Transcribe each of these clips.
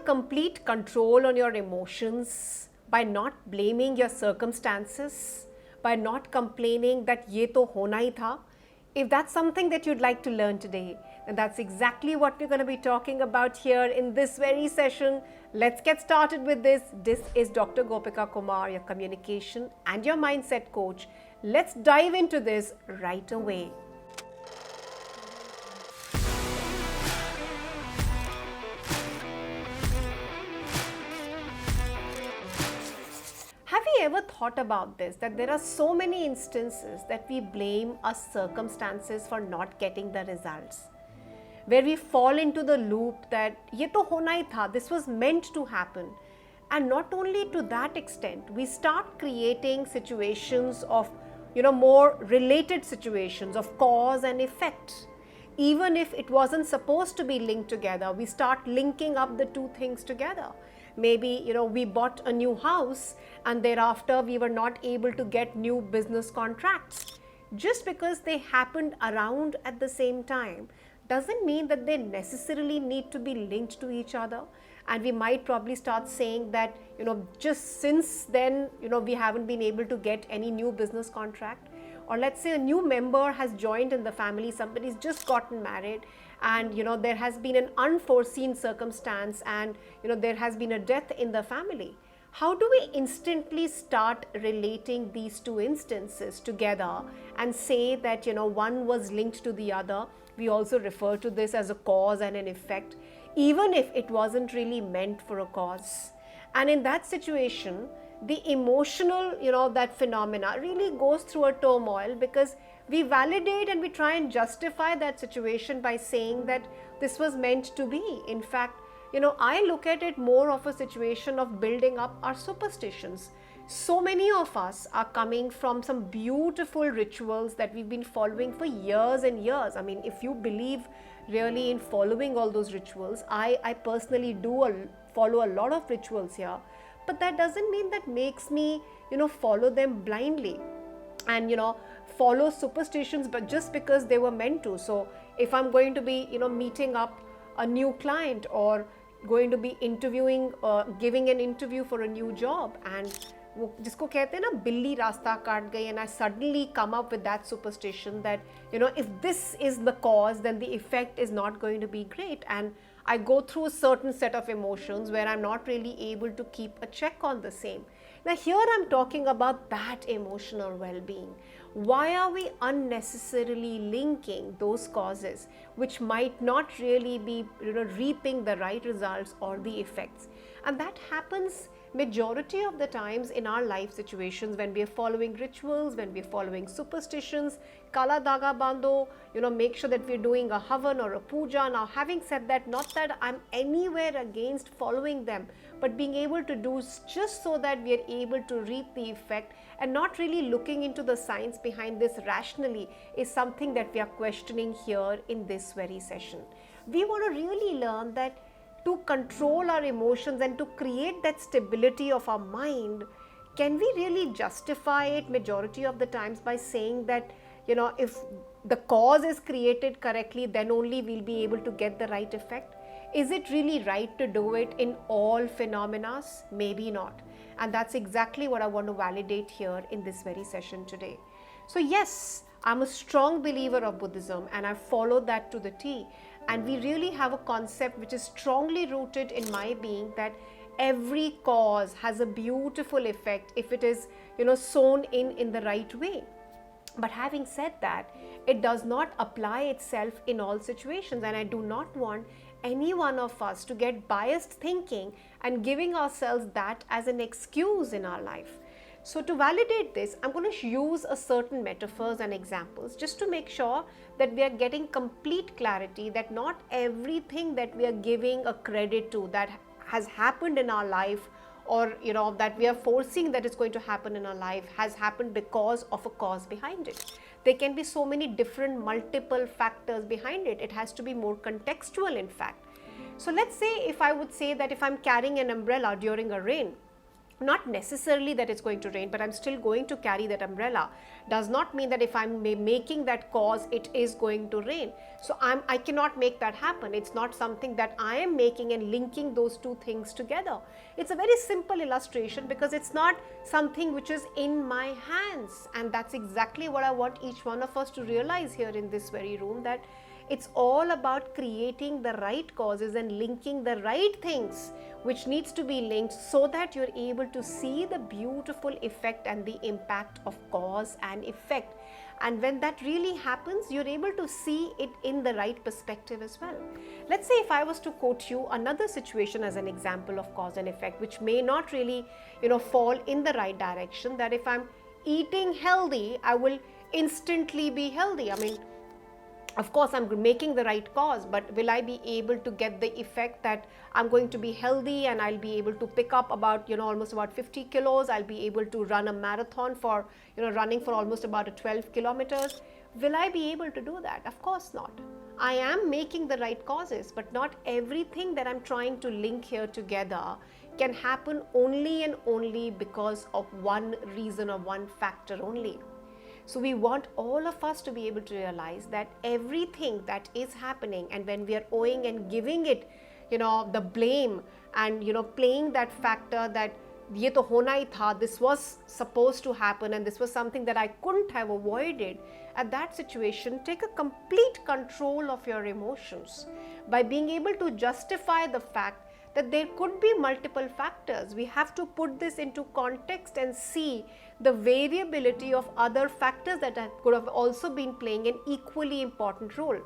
complete control on your emotions by not blaming your circumstances, by not complaining that ye to hona hi tha. If that's something that you'd like to learn today, then that's exactly what we're going to be talking about here in this very session. Let's get started with this. This is Dr. DrGopikaKumar, your communication and your mindset coach. Let's dive into this right away. Have you ever thought about this, that there are so many instances that we blame our circumstances for not getting the results, where we fall into the loop that ye to hona hi tha, this was meant to happen. And not only to that extent, we start creating situations of, more related situations of cause and effect. Even if it wasn't supposed to be linked together, we start linking up the two things together. Maybe, we bought a new house and thereafter we were not able to get new business contracts. Just because they happened around at the same time doesn't mean that they necessarily need to be linked to each other. And we might probably start saying that, just since then, we haven't been able to get any new business contract. Or let's say a new member has joined in the family, somebody's just gotten married, and there has been an unforeseen circumstance, and there has been a death in the family. How do we instantly start relating these two instances together and say that one was linked to the other? We also refer to this as a cause and an effect, even if it wasn't really meant for a cause. And in that situation, the emotional, that phenomena really goes through a turmoil, because we validate and we try and justify that situation by saying that this was meant to be. In fact, I look at it more of a situation of building up our superstitions. So many of us are coming from some beautiful rituals that we've been following for years and years. I mean, if you believe really in following all those rituals, I personally follow a lot of rituals here. But that doesn't mean that makes me, follow them blindly and, follow superstitions, but just because they were meant to. So if I'm going to be, meeting up a new client or going to be interviewing, giving an interview for a new job, and जिसको कहते हैं ना बिल्ली रास्ता काट गई, and I suddenly come up with that superstition that if this is the cause, then the effect is not going to be great, and I go through a certain set of emotions where I'm not really able to keep a check on the same. Now here I'm talking about that emotional well-being. Why are we unnecessarily linking those causes which might not really be reaping the right results or the effects? And that happens majority of the times in our life situations when we are following rituals, when we are following superstitions. Kala daga bando, make sure that we're doing a havan or a puja. Now, having said that, not that I'm anywhere against following them, but being able to do just so that we are able to reap the effect and not really looking into the science behind this rationally is something that we are questioning here in this very session. We want to really learn that to control our emotions and to create that stability of our mind, can we really justify it majority of the times by saying that, if the cause is created correctly, then only we'll be able to get the right effect? Is it really right to do it in all phenomena? Maybe not. And that's exactly what I want to validate here in this very session today. So yes, I'm a strong believer of Buddhism and I follow that to the T. And we really have a concept which is strongly rooted in my being that every cause has a beautiful effect if it is, sown in the right way. But having said that, it does not apply itself in all situations, and I do not want any one of us to get biased thinking and giving ourselves that as an excuse in our life. So to validate this, I'm going to use a certain metaphors and examples just to make sure that we are getting complete clarity that not everything that we are giving a credit to that has happened in our life, or that we are foreseeing that it's going to happen in our life, has happened because of a cause behind it. There can be so many different multiple factors behind it. It has to be more contextual, in fact. So let's say if I would say that if I'm carrying an umbrella during a rain, Not necessarily that it's going to rain, but I'm still going to carry that umbrella. Does not mean that if I'm making that cause, it is going to rain. So I cannot make that happen. It's not something that I am making and linking those two things together. It's a very simple illustration because it's not something which is in my hands. And that's exactly what I want each one of us to realize here in this very room, that it's all about creating the right causes and linking the right things which needs to be linked, so that you're able to see the beautiful effect and the impact of cause and effect. And when that really happens, you're able to see it in the right perspective as well. Let's say if I was to quote you another situation as an example of cause and effect, which may not really, fall in the right direction, that if I'm eating healthy, I will instantly be healthy. I mean, of course, I'm making the right cause, but will I be able to get the effect that I'm going to be healthy and I'll be able to pick up about, almost about 50 kilos. I'll be able to run a marathon for, running for almost about 12 kilometers. Will I be able to do that? Of course not. I am making the right causes, but not everything that I'm trying to link here together can happen only and only because of one reason or one factor only. So we want all of us to be able to realize that everything that is happening, and when we are owing and giving it, the blame and, playing that factor that ye to hona hi tha, this was supposed to happen and this was something that I couldn't have avoided, at that situation, take a complete control of your emotions by being able to justify the fact that there could be multiple factors. We have to put this into context and see the variability of other factors that could have also been playing an equally important role.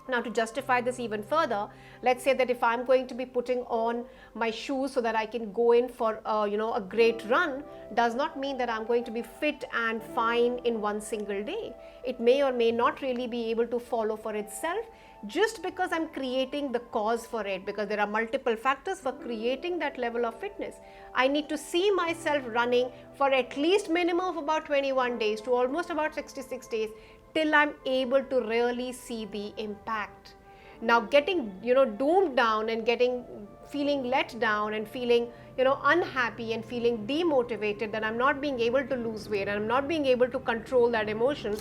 Now, to justify this even further, let's say that if I'm going to be putting on my shoes so that I can go in for a great run, does not mean that I'm going to be fit and fine in one single day. It may or may not really be able to follow for itself, just because I'm creating the cause for it, because there are multiple factors for creating that level of fitness. I need to see myself running for at least minimum of about 21 days to almost about 66 days till I'm able to really see the impact. Now, getting doomed down and feeling let down and feeling unhappy and feeling demotivated that I'm not being able to lose weight and I'm not being able to control that emotion,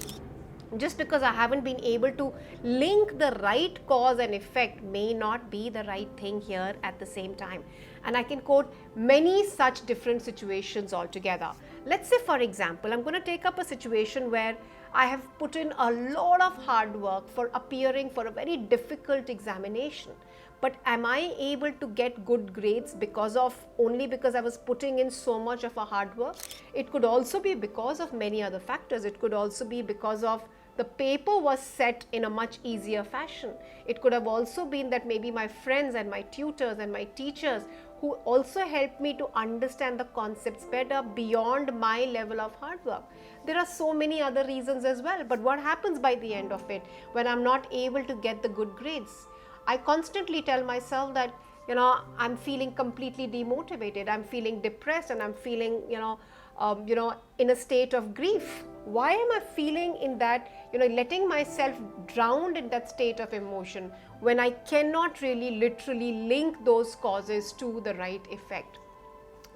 just because I haven't been able to link the right cause and effect, may not be the right thing here at the same time. And I can quote many such different situations altogether. Let's say, for example, I'm going to take up a situation where I have put in a lot of hard work for appearing for a very difficult examination. But am I able to get good grades only because I was putting in so much of a hard work? It could also be because of many other factors. It could also be because of the paper was set in a much easier fashion. It could have also been that maybe my friends and my tutors and my teachers who also helped me to understand the concepts better beyond my level of hard work. There are so many other reasons as well. But what happens by the end of it when I'm not able to get the good grades? I constantly tell myself that, I'm feeling completely demotivated, I'm feeling depressed, and I'm feeling, in a state of grief. Why am I feeling in that, letting myself drown in that state of emotion when I cannot really literally link those causes to the right effect?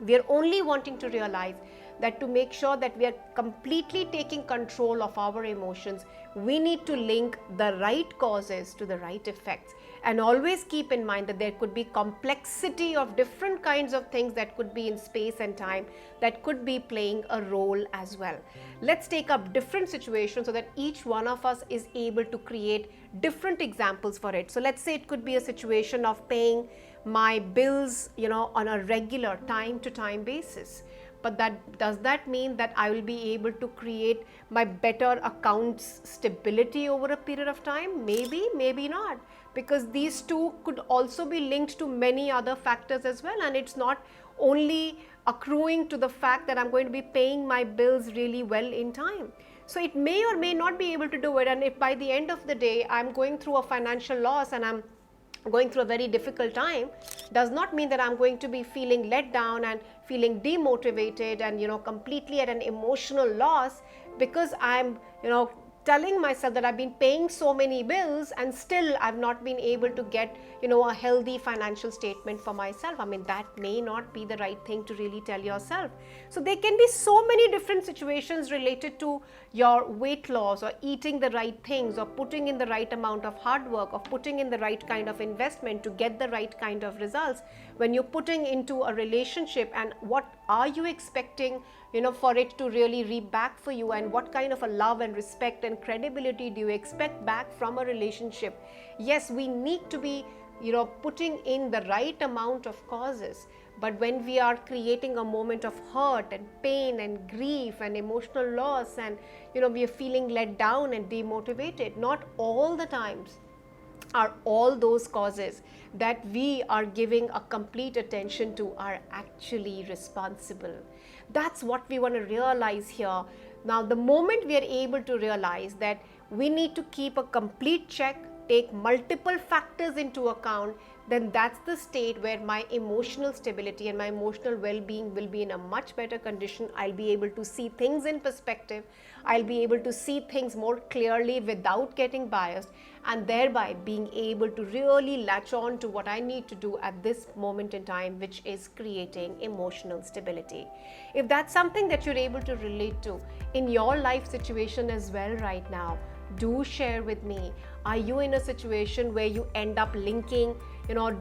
We are only wanting to realize that to make sure that we are completely taking control of our emotions, we need to link the right causes to the right effects. And always keep in mind that there could be complexity of different kinds of things that could be in space and time that could be playing a role as well. Let's take up different situations so that each one of us is able to create different examples for it. So let's say it could be a situation of paying my bills, on a regular time to time basis. But does that mean that I will be able to create my better accounts stability over a period of time? Maybe, maybe not, because these two could also be linked to many other factors as well, and it's not only accruing to the fact that I'm going to be paying my bills really well in time. So it may or may not be able to do it, and if by the end of the day I'm going through a financial loss and I'm going through a very difficult time, does not mean that I'm going to be feeling let down and feeling demotivated and completely at an emotional loss because I'm telling myself that I've been paying so many bills and still I've not been able to get, a healthy financial statement for myself. I mean, that may not be the right thing to really tell yourself. So there can be so many different situations related to your weight loss, or eating the right things, or putting in the right amount of hard work, or putting in the right kind of investment to get the right kind of results. When you're putting into a relationship, and what are you expecting, for it to really reap back for you, and what kind of a love and respect and credibility do you expect back from a relationship? Yes, we need to be, putting in the right amount of causes. But when we are creating a moment of hurt and pain and grief and emotional loss, and we are feeling let down and demotivated, not all the times are all those causes that we are giving a complete attention to are actually responsible. That's what we want to realize here. Now, the moment we are able to realize that we need to keep a complete check, take multiple factors into account, then that's the state where my emotional stability and my emotional well-being will be in a much better condition. I'll be able to see things in perspective. I'll be able to see things more clearly without getting biased, and thereby being able to really latch on to what I need to do at this moment in time, which is creating emotional stability. If that's something that you're able to relate to in your life situation as well right now, do share with me. Are you in a situation where you end up linking,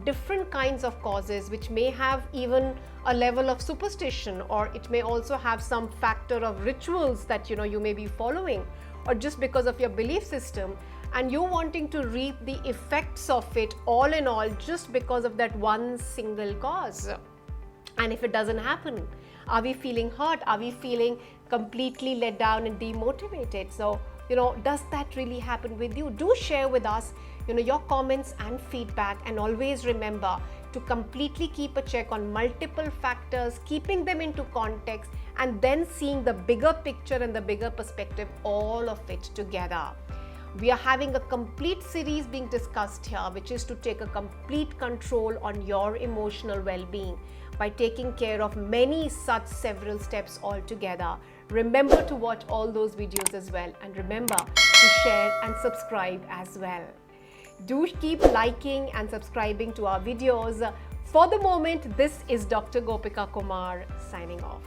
different kinds of causes, which may have even a level of superstition, or it may also have some factor of rituals that you may be following, or just because of your belief system, and you're wanting to reap the effects of it all in all just because of that one single cause? And if it doesn't happen, are we feeling hurt? Are we feeling completely let down and demotivated? So, does that really happen with you? Do share with us, your comments and feedback, and always remember to completely keep a check on multiple factors, keeping them into context, and then seeing the bigger picture and the bigger perspective, all of it together. We are having a complete series being discussed here, which is to take a complete control on your emotional well-being by taking care of many such several steps all together. Remember to watch all those videos as well, and remember to share and subscribe as well. Do keep liking and subscribing to our videos. For the moment, this is Dr. Gopika Kumar signing off.